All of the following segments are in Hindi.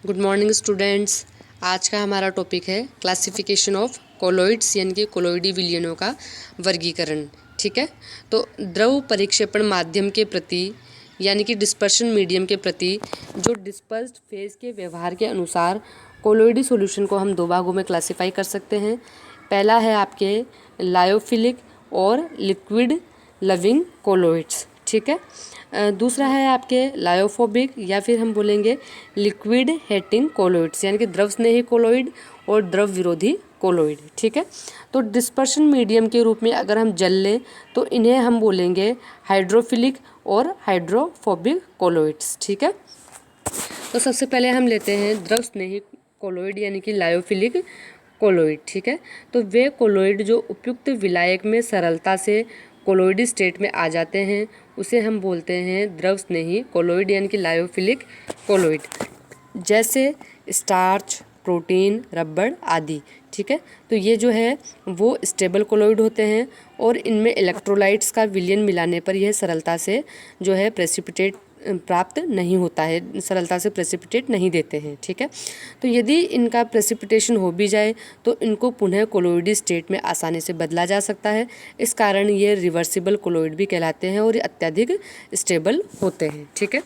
Good morning students. आज का हमारा टॉपिक है क्लासिफिकेशन ऑफ कोलोइड्स यानी कि कोलोइडी विलयनों का वर्गीकरण। ठीक है, तो द्रव परिक्षेपण माध्यम के प्रति यानी कि डिस्पर्शन मीडियम के प्रति जो डिस्पर्स्ड फेज के व्यवहार के अनुसार कोलोइडी सॉल्यूशन को हम दो भागों में क्लासिफाई कर सकते हैं। पहला है आपके लायोफिलिक और लिक्विड लविंग कोलोइड्स। ठीक है, दूसरा है आपके लायोफोबिक या फिर हम बोलेंगे लिक्विड हेटिंग कोलोइड्स यानी कि द्रव स्नेही कोलोइड और द्रव विरोधी कोलोइड। ठीक है, तो डिस्पर्शन मीडियम के रूप में अगर हम जल लें तो इन्हें हम बोलेंगे हाइड्रोफिलिक और हाइड्रोफोबिक कोलोइड्स। ठीक है, तो सबसे पहले हम लेते हैं द्रव स्नेही कोलोइड यानी कि लायोफिलिक कोलोइड। ठीक है, तो वे कोलोइड जो उपयुक्त विलायक में सरलता से कोलोइडी स्टेट में आ जाते हैं उसे हम बोलते हैं द्रव स्नेही कोलोइड यानी कि लायोफिलिक कोलोइड, जैसे स्टार्च, प्रोटीन, रबड़ आदि। ठीक है, तो ये जो है वो स्टेबल कोलोइड होते हैं और इनमें इलेक्ट्रोलाइट्स का विलयन मिलाने पर यह सरलता से जो है प्रेसिपिटेट प्राप्त नहीं होता है, सरलता से प्रेसिपिटेट नहीं देते हैं। ठीक है, तो यदि इनका प्रेसिपिटेशन हो भी जाए तो इनको पुनः कोलोइडी स्टेट में आसानी से बदला जा सकता है। इस कारण ये रिवर्सिबल कोलोइड भी कहलाते हैं और ये अत्यधिक स्टेबल होते हैं। ठीक है,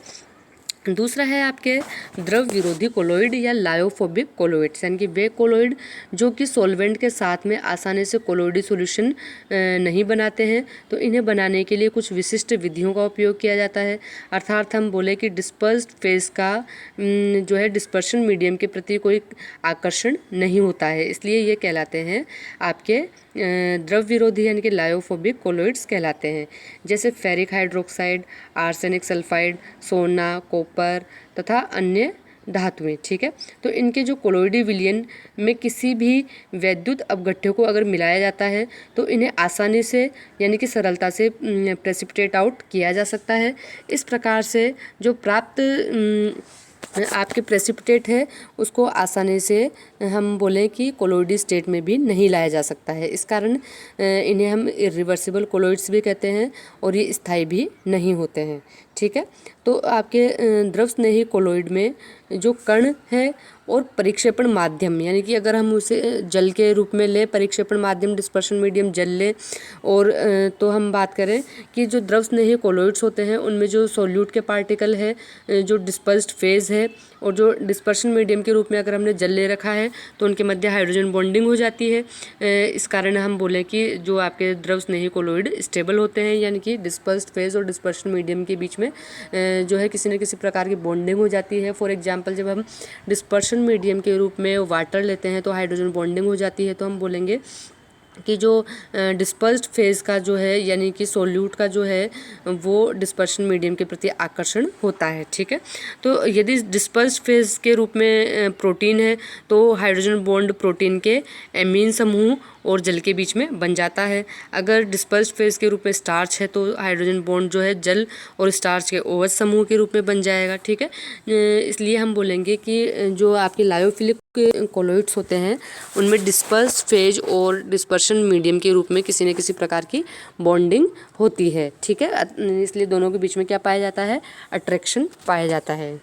दूसरा है आपके द्रव विरोधी कोलोइड या लायोफोबिक कोलोइड्स यानी कि वे कोलोइड जो कि सॉल्वेंट के साथ में आसानी से कोलोइडी सॉल्यूशन नहीं बनाते हैं, तो इन्हें बनाने के लिए कुछ विशिष्ट विधियों का उपयोग किया जाता है। अर्थात हम बोले कि डिस्पर्स्ड फेज का जो है डिस्पर्शन मीडियम के प्रति कोई आकर्षण नहीं होता है, इसलिए ये कहलाते हैं आपके द्रव विरोधी यानी कि लायोफोबिक कोलोइड्स कहलाते हैं, जैसे फेरिक हाइड्रोक्साइड, आर्सेनिक सल्फाइड, सोना, कॉपर तथा अन्य धातुएं। ठीक है, तो इनके जो कोलोइडी विलयन में किसी भी वैद्युत अपघट्य को अगर मिलाया जाता है तो इन्हें आसानी से यानी कि सरलता से प्रेसिपिटेट आउट किया जा सकता है। इस प्रकार से जो प्राप्त आपके प्रेसिपिटेट है उसको आसानी से हम बोलें कि कोलोइडी स्टेट में भी नहीं लाया जा सकता है। इस कारण इन्हें हम इरिवर्सिबल कोलोइड्स भी कहते हैं और ये स्थायी भी नहीं होते हैं। ठीक है, तो आपके द्रव स्नेही कोलोइड में जो कण है और परिक्षेपण माध्यम यानी कि अगर हम उसे जल के रूप में ले, परिक्षेपण माध्यम डिस्पर्शन मीडियम जल ले, और तो हम बात करें कि जो द्रव स्नेही कोलोइड्स होते हैं उनमें जो सोल्यूट के पार्टिकल है, जो डिस्पर्स्ड फेज है और जो डिस्पर्शन मीडियम के रूप में अगर हमने जल ले रखा है तो उनके मध्य हाइड्रोजन बॉन्डिंग हो जाती है। इस कारण हम बोलें कि जो आपके द्रव स्नेही कोलोइड स्टेबल होते हैं यानी कि डिस्पर्स्ड फेज और डिस्पर्शन मीडियम के बीच में जो है किसी न किसी प्रकार की बॉन्डिंग हो जाती है। फॉर एग्जांपल जब हम डिस्पर्शन मीडियम के रूप में वाटर लेते हैं तो हाइड्रोजन बॉन्डिंग हो जाती है, तो हम बोलेंगे कि जो डिस्पर्स्ड फेज का जो है यानी कि सोल्यूट का जो है वो डिस्पर्शन मीडियम के प्रति आकर्षण होता है। ठीक है, तो यदि डिस्पर्स्ड फेज के रूप में प्रोटीन है तो हाइड्रोजन बॉन्ड प्रोटीन के एमीन समूह और जल के बीच में बन जाता है। अगर डिस्पर्स्ड फेज के रूप में स्टार्च है तो हाइड्रोजन बॉन्ड जो है जल और स्टार्च के ओवच समूह के रूप में बन जाएगा। ठीक है, इसलिए हम बोलेंगे कि जो आपके लायोफिलिक कोलोइड्स होते हैं उनमें डिस्पर्स्ड फेज और डिस्पर्शन मीडियम के रूप में किसी न किसी प्रकार की बॉन्डिंग होती है। ठीक है, इसलिए दोनों के बीच में क्या पाया जाता है, अट्रैक्शन पाया जाता है।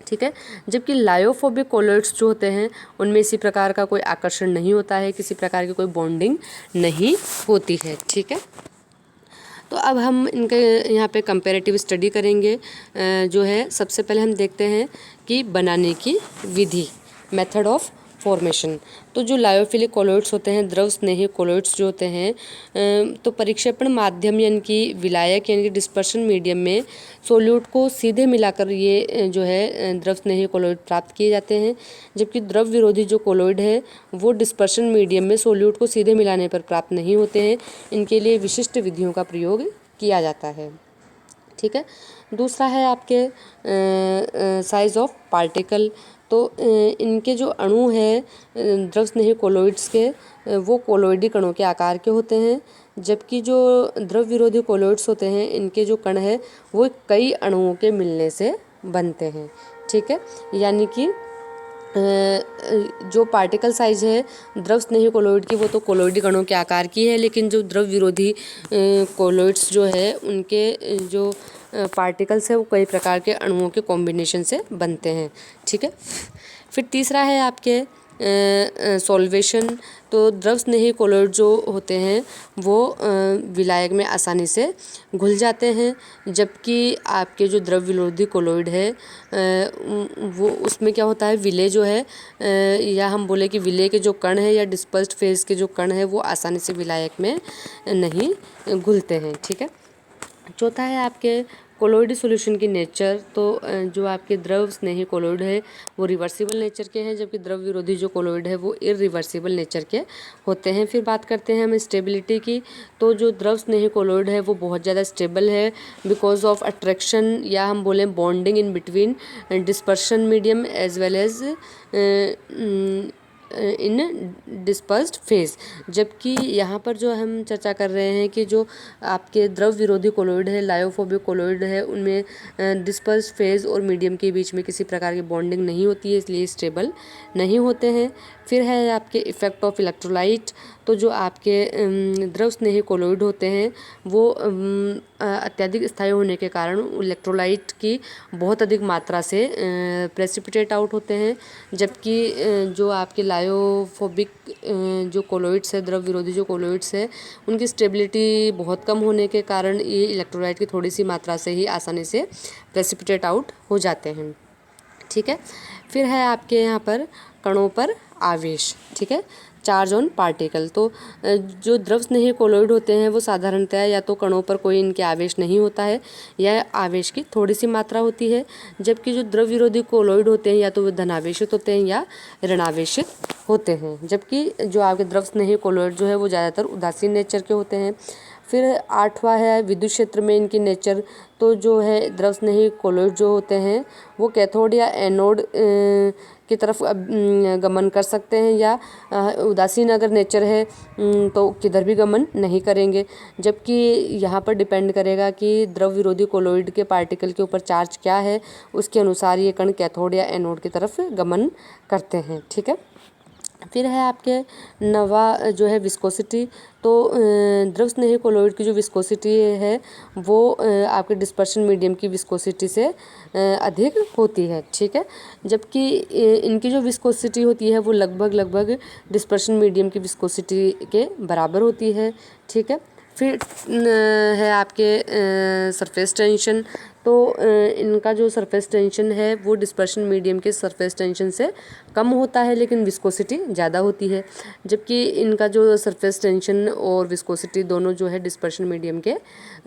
ठीक है, जबकि लायोफोबिक कोलोइड्स जो होते हैं उनमें इसी प्रकार का कोई आकर्षण नहीं होता है, किसी प्रकार की कोई बॉन्डिंग नहीं होती है। ठीक है, तो अब हम इनके यहाँ पे कंपैरेटिव स्टडी करेंगे। जो है सबसे पहले हम देखते हैं कि बनाने की विधि, मेथड ऑफ फॉर्मेशन। तो जो लायोफिलिक कोलोइड्स होते हैं, द्रव स्नेही कोलोइड्स जो होते हैं, तो परिक्षेपण माध्यम यानी कि विलायक यानी कि डिस्पर्शन मीडियम में सोल्यूट को सीधे मिलाकर ये जो है द्रव स्नेही कोलोइड प्राप्त किए जाते हैं, जबकि द्रव विरोधी जो कोलोइड है वो डिस्पर्शन मीडियम में सोल्यूट को सीधे मिलाने पर प्राप्त नहीं होते हैं। इनके लिए विशिष्ट विधियों का प्रयोग किया जाता है। ठीक है, दूसरा है आपके साइज ऑफ पार्टिकल। तो इनके जो अणु हैं द्रव स्नेही कोलोइड्स के वो कोलोइडी कणों के आकार के होते हैं, जबकि जो द्रव विरोधी कोलोइड्स होते हैं इनके जो कण है वो कई अणुओं के मिलने से बनते हैं। ठीक है, यानी कि जो पार्टिकल साइज है द्रव स्नेही कोलोइड की वो तो कोलोइडी कणों के आकार की है, लेकिन जो द्रव विरोधी कोलोइड्स जो है उनके जो पार्टिकल्स है वो कई प्रकार के अणुओं के कॉम्बिनेशन से बनते हैं। ठीक है। फिर तीसरा है आपके सॉल्वेशन। तो द्रव स्नेही कोलोइड जो होते हैं वो विलायक में आसानी से घुल जाते हैं, जबकि आपके जो द्रव विरोधी कोलोइड है वो उसमें क्या होता है, विलेय जो है या हम बोले कि विलेय के जो कण है या डिस्पर्स्ड फेज के जो कण है वो आसानी से विलायक में नहीं घुलते हैं। ठीक है। चौथा है आपके कोलोइड सॉल्यूशन की नेचर। तो जो आपके द्रव स्नेही कोलोइड है वो रिवर्सिबल नेचर के हैं, जबकि द्रव विरोधी जो कोलोइड है वो इरिवर्सिबल नेचर के होते हैं। फिर बात करते हैं हम स्टेबिलिटी की। तो जो द्रव स्नेही कोलोइड है वो बहुत ज़्यादा स्टेबल है बिकॉज ऑफ अट्रैक्शन या हम बोलें bonding in between dispersion medium as well as in dispersed phase. जबकि यहाँ पर जो हम चर्चा कर रहे हैं कि जो आपके द्रव विरोधी कोलोइड है, लायोफोबिक कोलोइड है, उनमें डिस्पर्स्ड फेज और मीडियम के बीच में किसी प्रकार की बॉन्डिंग नहीं होती है, इसलिए स्टेबल नहीं होते हैं। फिर है आपके इफ़ेक्ट ऑफ इलेक्ट्रोलाइट। तो जो आपके द्रव स्नेही कोलोइड होते हैं वो अत्यधिक स्थायी होने के कारण इलेक्ट्रोलाइट की बहुत अधिक मात्रा से प्रेसिपिटेट आउट होते हैं, जबकि जो आपके लायोफोबिक जो कोलोइड्स है, द्रव विरोधी जो कोलोइड्स है, उनकी स्टेबिलिटी बहुत कम होने के कारण ये इलेक्ट्रोलाइट की थोड़ी सी मात्रा से ही आसानी से प्रेसिपिटेट आउट हो जाते हैं। ठीक है। फिर है आपके यहाँ पर कणों पर आवेश। ठीक है, चार्ज ऑन पार्टिकल। तो जो द्रव स्नेही कोलोइड होते हैं वो साधारणतः या तो कणों पर कोई इनके आवेश नहीं होता है या आवेश की थोड़ी सी मात्रा होती है, जबकि जो द्रव विरोधी कोलोइड होते हैं या तो वे धनावेशित होते हैं या ऋणावेशित होते हैं, जबकि जो आपके द्रव स्नेही कोलोइड जो है वो ज़्यादातर उदासीन नेचर के होते हैं। फिर आठवां है विद्युत क्षेत्र में इनकी नेचर। तो जो है द्रव स्नेही कोलोइड जो होते हैं वो कैथोड या एनोड की तरफ गमन कर सकते हैं, या उदासीन अगर नेचर है तो किधर भी गमन नहीं करेंगे, जबकि यहाँ पर डिपेंड करेगा कि द्रव विरोधी कोलोइड के पार्टिकल के ऊपर चार्ज क्या है, उसके अनुसार ये कण कैथोड या एनोड की तरफ गमन करते हैं। ठीक है। फिर है आपके नवा जो है विस्कोसिटी। तो द्रव स्नेही कोलोइड की जो विस्कोसिटी है वो आपके डिस्पर्शन मीडियम की विस्कोसिटी से अधिक होती है। ठीक है, जबकि इनकी जो विस्कोसिटी होती है वो लगभग डिस्पर्शन मीडियम की विस्कोसिटी के बराबर होती है। ठीक है। फिर है आपके सरफेस टेंशन। तो इनका जो सरफेस टेंशन है वो डिस्पर्शन मीडियम के सरफेस टेंशन से कम होता है, लेकिन विस्कोसिटी ज़्यादा होती है, जबकि इनका जो सरफेस टेंशन और विस्कोसिटी दोनों जो है डिस्पर्शन मीडियम के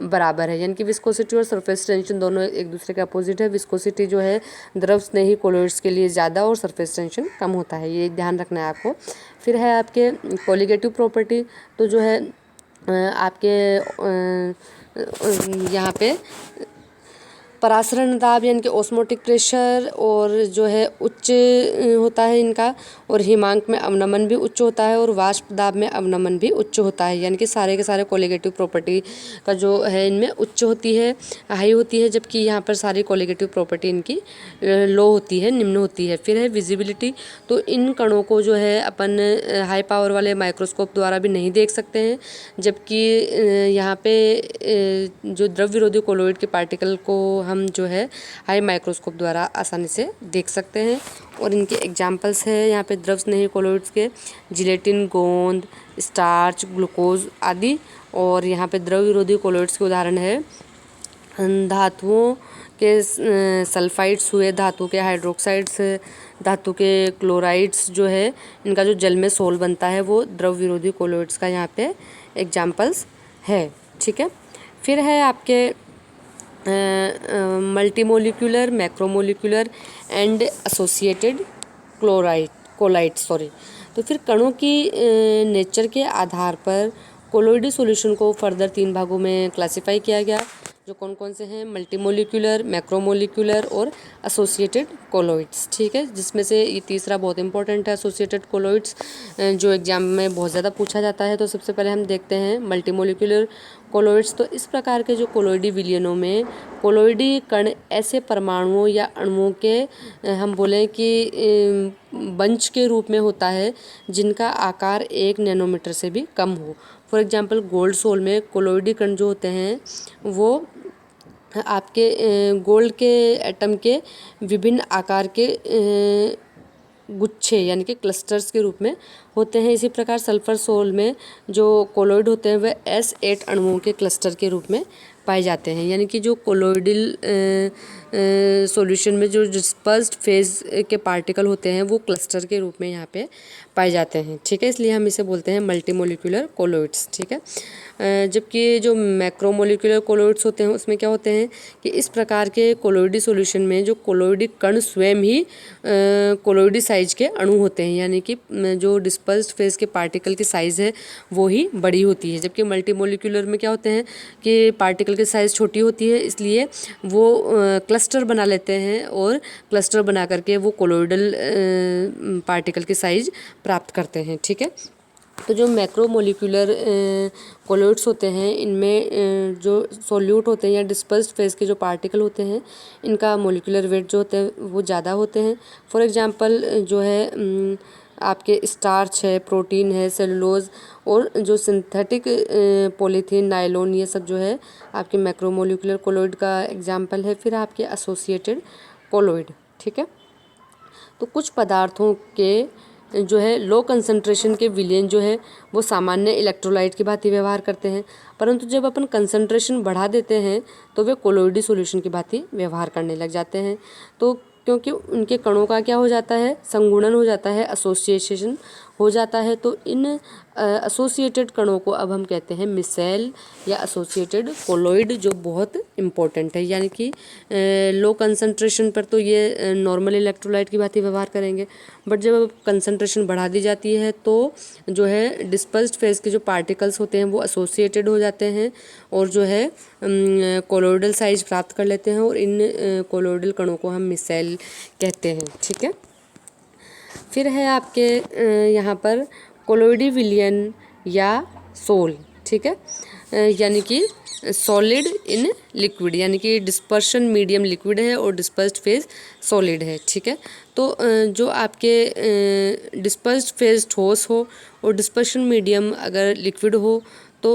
बराबर है, यानी कि विस्कोसिटी और सरफेस टेंशन दोनों एक दूसरे के अपोजिट है। विस्कोसिटी जो है द्रव स्नेही कोलोइड्स के लिए ज़्यादा और सरफेस टेंशन कम होता है, ये ध्यान रखना है आपको। फिर है आपके कोलिगेटिव प्रॉपर्टी। तो जो है आपके यहाँ पे परासरण दाब यानी कि ऑस्मोटिक प्रेशर और जो है उच्च होता है इनका, और हिमांक में अवनमन भी उच्च होता है, और वाष्प दाब में अवनमन भी उच्च होता है, यानी कि सारे के सारे कोलिगेटिव प्रॉपर्टी का जो है इनमें उच्च होती है, हाई होती है, जबकि यहाँ पर सारी कोलिगेटिव प्रॉपर्टी इनकी लो होती है, निम्न होती है। फिर है विजिबिलिटी। तो इन कणों को जो है अपन हाई पावर वाले माइक्रोस्कोप द्वारा भी नहीं देख सकते हैं, जबकि यहाँ पे जो द्रव विरोधी कोलोइड के पार्टिकल को हम जो है हाई माइक्रोस्कोप द्वारा आसानी से देख सकते हैं। और इनके एग्जाम्पल्स है यहाँ पे द्रव स्नेही कोलोइड्स के जिलेटिन, गोंद, स्टार्च, ग्लूकोज आदि। और यहाँ पे द्रव विरोधी कोलोइड्स के उदाहरण है धातुओं के सल्फाइड्स हुए, धातु के हाइड्रोक्साइड्स, धातु के क्लोराइड्स जो है इनका जो जल में सोल बनता है वो द्रव विरोधी कोलोइड्स का यहाँ पे एग्जाम्पल्स है। ठीक है। फिर है आपके मल्टीमोलिकुलर, मैक्रोमोलिकुलर एंड एसोसिएटेड कोलाइड्स। तो फिर कणों की नेचर के आधार पर कोलोइडी सॉल्यूशन को फर्दर 3 भागों में क्लासिफाई किया गया, जो कौन कौन से हैं, मल्टीमोलिकुलर, मैक्रोमोलिकुलर और एसोसिएटेड कोलोइड्स। ठीक है, जिसमें से ये तीसरा बहुत इंपॉर्टेंट है, एसोसिएटेड कोलोइड्स, जो एग्जाम में बहुत ज़्यादा पूछा जाता है। तो सबसे पहले हम देखते हैं मल्टीमोलिकुलर कोलोइड्स। तो इस प्रकार के जो कोलोइडी विलयनों में कोलोइडी कण ऐसे परमाणुओं या अणुओं के हम बोलें कि बंच के रूप में होता है जिनका आकार 1 नैनोमीटर से भी कम हो। फॉर एग्जांपल गोल्ड सोल में कोलोइडी कण जो होते हैं वो आपके गोल्ड के एटम के विभिन्न आकार के गुच्छे यानी कि क्लस्टर्स के रूप में होते हैं। इसी प्रकार सल्फर सोल में जो कोलॉइड होते हैं वह S8 अणुओं के क्लस्टर के रूप में पाए जाते हैं। यानी कि जो कोलॉइडल सॉल्यूशन में जो डिस्पर्स्ड फेज के पार्टिकल होते हैं वो क्लस्टर के रूप में यहाँ पे पाए जाते हैं। ठीक है, इसलिए हम इसे बोलते हैं मल्टीमोलिकुलर कोलॉइड्स। ठीक है, जबकि जो मैक्रोमोलिकुलर कोलॉइड्स होते हैं उसमें क्या होते हैं कि इस प्रकार के कोलॉइडी सॉल्यूशन में जो कोलॉइडी कण स्वयं ही कोलॉइडी साइज के अणु होते हैं। यानी कि जो डिस्पर्स्ड फेज के पार्टिकल की साइज़ है वो ही बड़ी होती है। जबकि मल्टीमोलिकुलर में क्या होते हैं कि पार्टिकल की साइज़ छोटी होती है, इसलिए वो क्लस्टर बना लेते हैं और क्लस्टर बना करके वो कोलॉइडल पार्टिकल की साइज़ प्राप्त करते हैं। ठीक है, तो जो मैक्रोमोलिकुलर कोलॉइड्स होते हैं इनमें जो सॉल्यूट होते हैं या डिस्पर्स्ड फेज के जो पार्टिकल होते हैं इनका मोलिकुलर वेट जो होते हैं वो ज़्यादा होते हैं। फॉर एग्जांपल जो है आपके स्टार्च है, प्रोटीन है, सेलुलोज और जो सिंथेटिक पॉलीथीन, नायलॉन, ये सब जो है आपके मैक्रोमोलिकुलर कोलॉइड का एग्जाम्पल है। फिर आपके एसोसिएटेड कोलॉइड। ठीक है, तो कुछ पदार्थों के जो है लो कंसंट्रेशन के विलयन जो है वो सामान्य इलेक्ट्रोलाइट की भांति व्यवहार करते हैं, परंतु जब अपन कंसंट्रेशन बढ़ा देते हैं तो वे कोलॉइडी सॉल्यूशन की भांति व्यवहार करने लग जाते हैं। तो क्योंकि उनके कणों का क्या हो जाता है, संगुणन हो जाता है, एसोसिएशन हो जाता है, तो इन एसोसिएटेड कणों को अब हम कहते हैं मिसेल या एसोसिएटेड कोलॉइड, जो बहुत इम्पोर्टेंट है। यानी कि लो कंसंट्रेशन पर तो ये नॉर्मल इलेक्ट्रोलाइट की भांति व्यवहार करेंगे, बट जब कंसंट्रेशन बढ़ा दी जाती है तो जो है डिस्पर्स्ड फेज के जो पार्टिकल्स होते हैं वो एसोसिएटेड हो जाते हैं और जो है कोलॉइडल साइज प्राप्त कर लेते हैं और इन कोलॉइडल कणों को हम मिसेल कहते हैं। ठीक है, फिर है आपके यहाँ पर कोलॉइडी विलयन या सोल। ठीक है, यानी कि सॉलिड इन लिक्विड, यानी कि डिस्पर्शन मीडियम लिक्विड है और डिस्पर्स्ड फेज सॉलिड है। ठीक है, तो जो आपके डिस्पर्स्ड फेज ठोस हो और डिस्पर्शन मीडियम अगर लिक्विड हो तो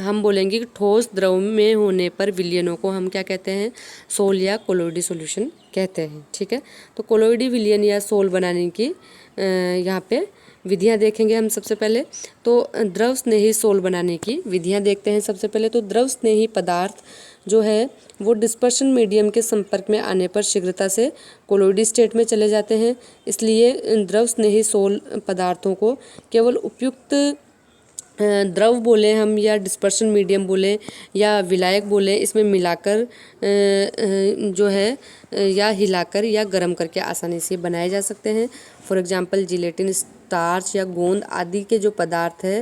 हम बोलेंगे कि ठोस द्रव में होने पर विलयनों को हम क्या कहते हैं, सोल या कोलॉइडी सॉल्यूशन कहते हैं। ठीक है, तो कोलॉइडी विलयन या सोल बनाने की यहाँ पे विधियाँ देखेंगे हम सबसे पहले। तो द्रव स्नेही सोल बनाने की विधियाँ देखते हैं सबसे पहले। तो द्रव स्नेही पदार्थ जो है वो डिस्पर्शन मीडियम के संपर्क में आने पर शीघ्रता से कोलॉइडी स्टेट में चले जाते हैं, इसलिए द्रव स्नेही सोल पदार्थों को केवल उपयुक्त द्रव बोले हम या डिस्पर्शन मीडियम बोले या विलायक बोले, इसमें मिलाकर जो है या हिलाकर या गर्म करके आसानी से बनाए जा सकते हैं। फॉर एग्जांपल जिलेटिन, स्टार्च या गोंद आदि के जो पदार्थ है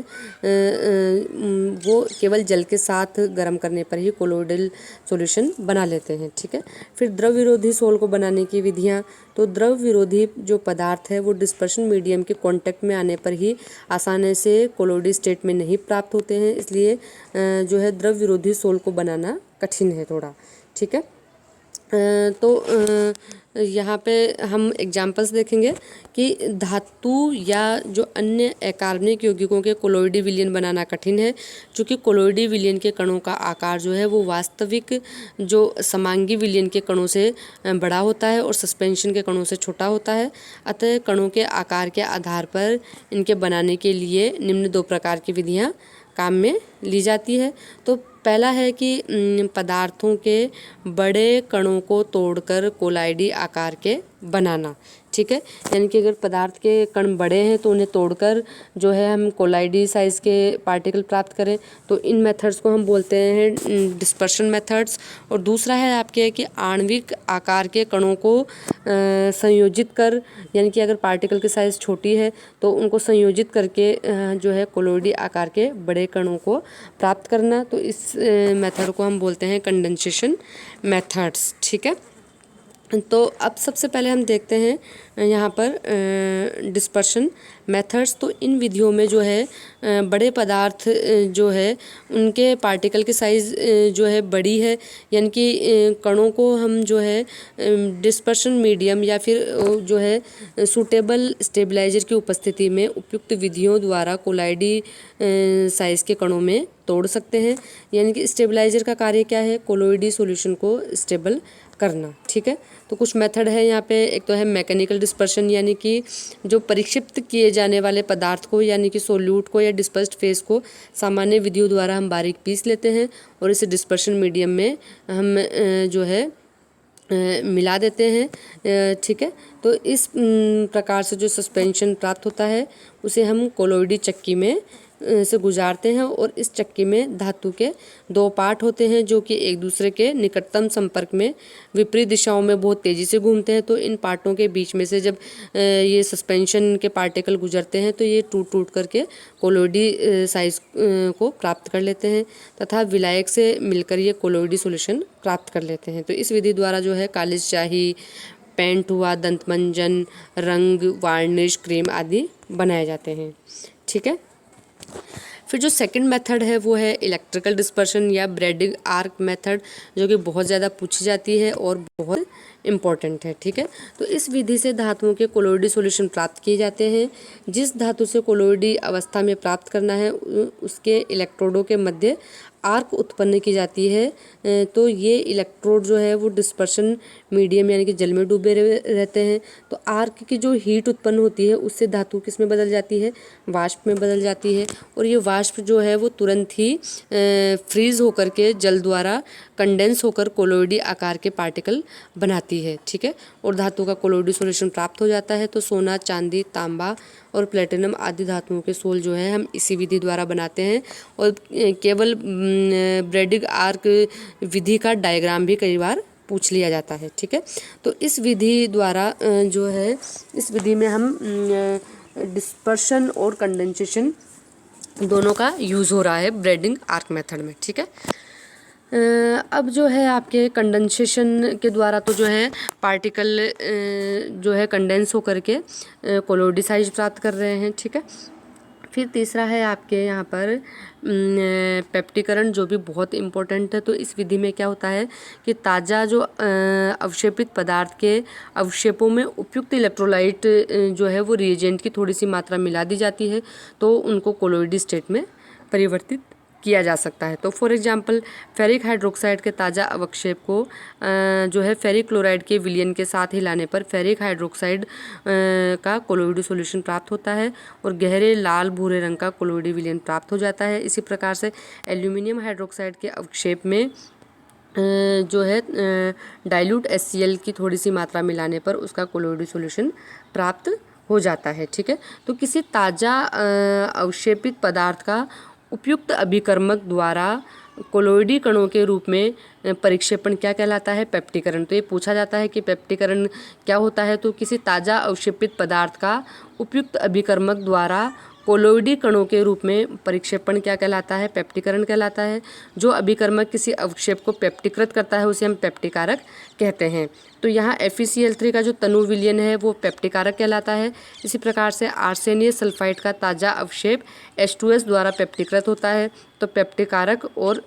वो केवल जल के साथ गर्म करने पर ही कोलॉइडल सॉल्यूशन बना लेते हैं। ठीक है, फिर द्रव विरोधी सोल को बनाने की विधियाँ। तो द्रव विरोधी जो पदार्थ है वो डिस्पर्शन मीडियम के कांटेक्ट में आने पर ही आसानी से कोलॉइडी स्टेट में नहीं प्राप्त होते हैं, इसलिए जो है द्रव विरोधी सोल को बनाना कठिन है थोड़ा। ठीक है, तो यहाँ पे हम एग्जाम्पल्स देखेंगे कि धातु या जो अन्य अकार्बनिक यौगिकों के कोलॉइडी विलयन बनाना कठिन है, क्योंकि कोलॉइडी विलयन के कणों का आकार जो है वो वास्तविक जो समांगी विलयन के कणों से बड़ा होता है और सस्पेंशन के कणों से छोटा होता है। अतः कणों के आकार के आधार पर इनके बनाने के लिए निम्न दो प्रकार की विधियाँ काम में ली जाती है। तो पहला है कि पदार्थों के बड़े कणों को तोड़कर कोलॉइडी आकार के बनाना। ठीक है, यानी कि अगर पदार्थ के कण बड़े हैं तो उन्हें तोड़कर जो है हम कोलॉइडी साइज़ के पार्टिकल प्राप्त करें, तो इन मेथड्स को हम बोलते हैं डिस्पर्शन मेथड्स। और दूसरा है आपके कि आणविक आकार के कणों को संयोजित कर, यानी कि अगर पार्टिकल की साइज़ छोटी है तो उनको संयोजित करके जो है कोलॉइडी आकार के बड़े कणों को प्राप्त करना। तो इस मेथड को हम बोलते हैं कंडेंसेशन मेथड्स। ठीक है, तो अब सबसे पहले हम देखते हैं यहाँ पर डिस्पर्शन मेथड्स। तो इन विधियों में जो है बड़े पदार्थ जो है उनके पार्टिकल की साइज़ जो है बड़ी है, यानी कि कणों को हम जो है डिस्पर्शन मीडियम या फिर जो है सूटेबल स्टेबलाइजर की उपस्थिति में उपयुक्त विधियों द्वारा कोलाइडी साइज़ के कणों में तोड़ सकते हैं। यानी कि स्टेबलाइजर का कार्य क्या है? कोलोइडी सॉल्यूशन को स्टेबल करना। ठीक है, तो कुछ मेथड है यहाँ पे। एक तो है मैकेनिकल डिस्पर्शन, यानी कि जो परिक्षिप्त किए जाने वाले पदार्थ को यानी कि सोल्यूट को या डिस्पर्स्ड फेस को सामान्य विधियों द्वारा हम बारीक पीस लेते हैं और इसे डिस्पर्शन मीडियम में हम जो है मिला देते हैं। ठीक है, तो इस प्रकार से जो सस्पेंशन प्राप्त होता है उसे हम कोलोइडी चक्की में से गुजारते हैं और इस चक्की में धातु के दो पार्ट होते हैं जो कि एक दूसरे के निकटतम संपर्क में विपरीत दिशाओं में बहुत तेज़ी से घूमते हैं। तो इन पार्टों के बीच में से जब ये सस्पेंशन के पार्टिकल गुजरते हैं तो ये टूट टूट करके कोलोइडी साइज को प्राप्त कर लेते हैं तथा विलायक से मिलकर ये कोलोइडी सॉल्यूशन प्राप्त कर लेते हैं। तो इस विधि द्वारा जो है कालिज स्याही, पेंट हुआ, दंतमंजन, रंग, वार्निश, क्रीम आदि बनाए जाते हैं। ठीक है, फिर जो सेकंड मेथड है वो है इलेक्ट्रिकल डिस्पर्शन या ब्रेडिंग आर्क मेथड, जो कि बहुत ज़्यादा पूछी जाती है और बहुत इम्पॉर्टेंट है। ठीक है, तो इस विधि से धातुओं के कोलोइडी सॉल्यूशन प्राप्त किए जाते हैं। जिस धातु से कोलोइडी अवस्था में प्राप्त करना है उसके इलेक्ट्रोडों के मध्य आर्क उत्पन्न की जाती है। तो ये इलेक्ट्रोड जो है वो डिस्पर्शन मीडियम यानी कि जल में डूबे रहते हैं। तो आर्क की जो हीट उत्पन्न होती है उससे धातु किस में बदल जाती है? वाष्प में बदल जाती है। और ये वाष्प जो है वो तुरंत ही फ्रीज होकर के जल द्वारा कंडेंस होकर कोलोइडी आकार के पार्टिकल बनाती है। ठीक है, और धातु का कोलोइडी सॉल्यूशन प्राप्त हो जाता है। तो सोना, चांदी, तांबा और प्लेटिनम आदि धातुओं के सोल जो है हम इसी विधि द्वारा बनाते हैं। और केवल ब्रेडिंग आर्क विधि का डायग्राम भी कई बार पूछ लिया जाता है। ठीक है, तो इस विधि द्वारा जो है इस विधि में हम डिस्पर्शन और कंडेंसेशन दोनों का यूज़ हो रहा है ब्रेडिंग आर्क मेथड में। ठीक है, अब जो है आपके कंडेंसेशन के द्वारा तो जो है पार्टिकल जो है कंडेंस होकर के कोलोइडी साइज प्राप्त कर रहे हैं। ठीक है, फिर तीसरा है आपके यहाँ पर पेप्टिकरण, जो भी बहुत इम्पोर्टेंट है। तो इस विधि में क्या होता है कि ताज़ा जो अवक्षेपित पदार्थ के अवक्षेपों में उपयुक्त इलेक्ट्रोलाइट जो है वो रिएजेंट की थोड़ी सी मात्रा मिला दी जाती है तो उनको कोलोइडी स्टेट में परिवर्तित किया जा सकता है। तो फॉर एग्जांपल फेरिक हाइड्रोक्साइड के ताज़ा अवक्षेप को जो है फेरिक क्लोराइड के विलयन के साथ हिलाने पर फेरिक हाइड्रोक्साइड का कोलोइडी सॉल्यूशन प्राप्त होता है और गहरे लाल भूरे रंग का कोलोइडी विलयन प्राप्त हो जाता है। इसी प्रकार से एल्यूमिनियम हाइड्रोक्साइड के अवक्षेप में जो है डाइल्यूट HCl की थोड़ी सी मात्रा मिलाने पर उसका कोलोइडी सॉल्यूशन प्राप्त हो जाता है। ठीक है, तो किसी ताज़ा अवक्षेपित पदार्थ का उपयुक्त अभिकर्मक द्वारा कोलोइडी कणों के रूप में परिक्षेपण क्या कहलाता है? पेप्टिकरण। तो ये पूछा जाता है कि पेप्टिकरण क्या होता है? तो किसी ताज़ा अवक्षेपित पदार्थ का उपयुक्त अभिकर्मक द्वारा कोलोइडी कणों के रूप में परिक्षेपण क्या कहलाता है? पेप्टिकरण कहलाता है। जो अभिकर्मक किसी अवक्षेप को पेप्टिकृत करता है उसे हम पेप्टिकारक कहते हैं। तो यहाँ FeCl3 का जो तनु विलयन है वो पेप्टिकारक कहलाता है। इसी प्रकार से आर्सेनियस सल्फाइड का ताज़ा अवक्षेप H2S द्वारा पेप्टिकृत होता है। तो पेप्टिकारक और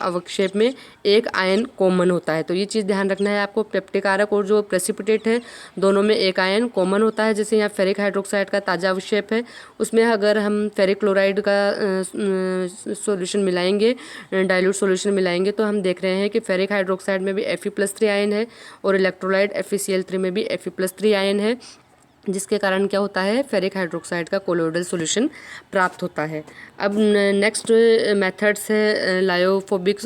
अवक्षेप में एक आयन कॉमन होता है। तो ये चीज़ ध्यान रखना है आपको, पेप्टिकारक और जो प्रेसिपिटेट है दोनों में एक आयन कॉमन होता है। जैसे यहाँ फेरिक हाइड्रोक्साइड का ताज़ा अवक्षेप है उसमें अगर हम फेरिक क्लोराइड का सॉल्यूशन मिलाएंगे, डाइल्यूट सॉल्यूशन मिलाएंगे तो हम देख रहे हैं कि फेरिक हाइड्रोक्साइड में भी Fe+3 आयन है और इलेक्ट्रोलाइट FeCl3 में भी Fe+3 आयन है, जिसके कारण क्या होता है? फेरिक हाइड्रोक्साइड का कोलोइडल सॉल्यूशन प्राप्त होता है। अब नेक्स्ट मेथड्स है लायोफोबिक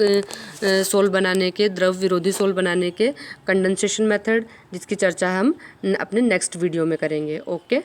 सोल बनाने के, द्रव विरोधी सोल बनाने के, कंडेंसेशन मेथड, जिसकी चर्चा हम अपने नेक्स्ट वीडियो में करेंगे। ओके।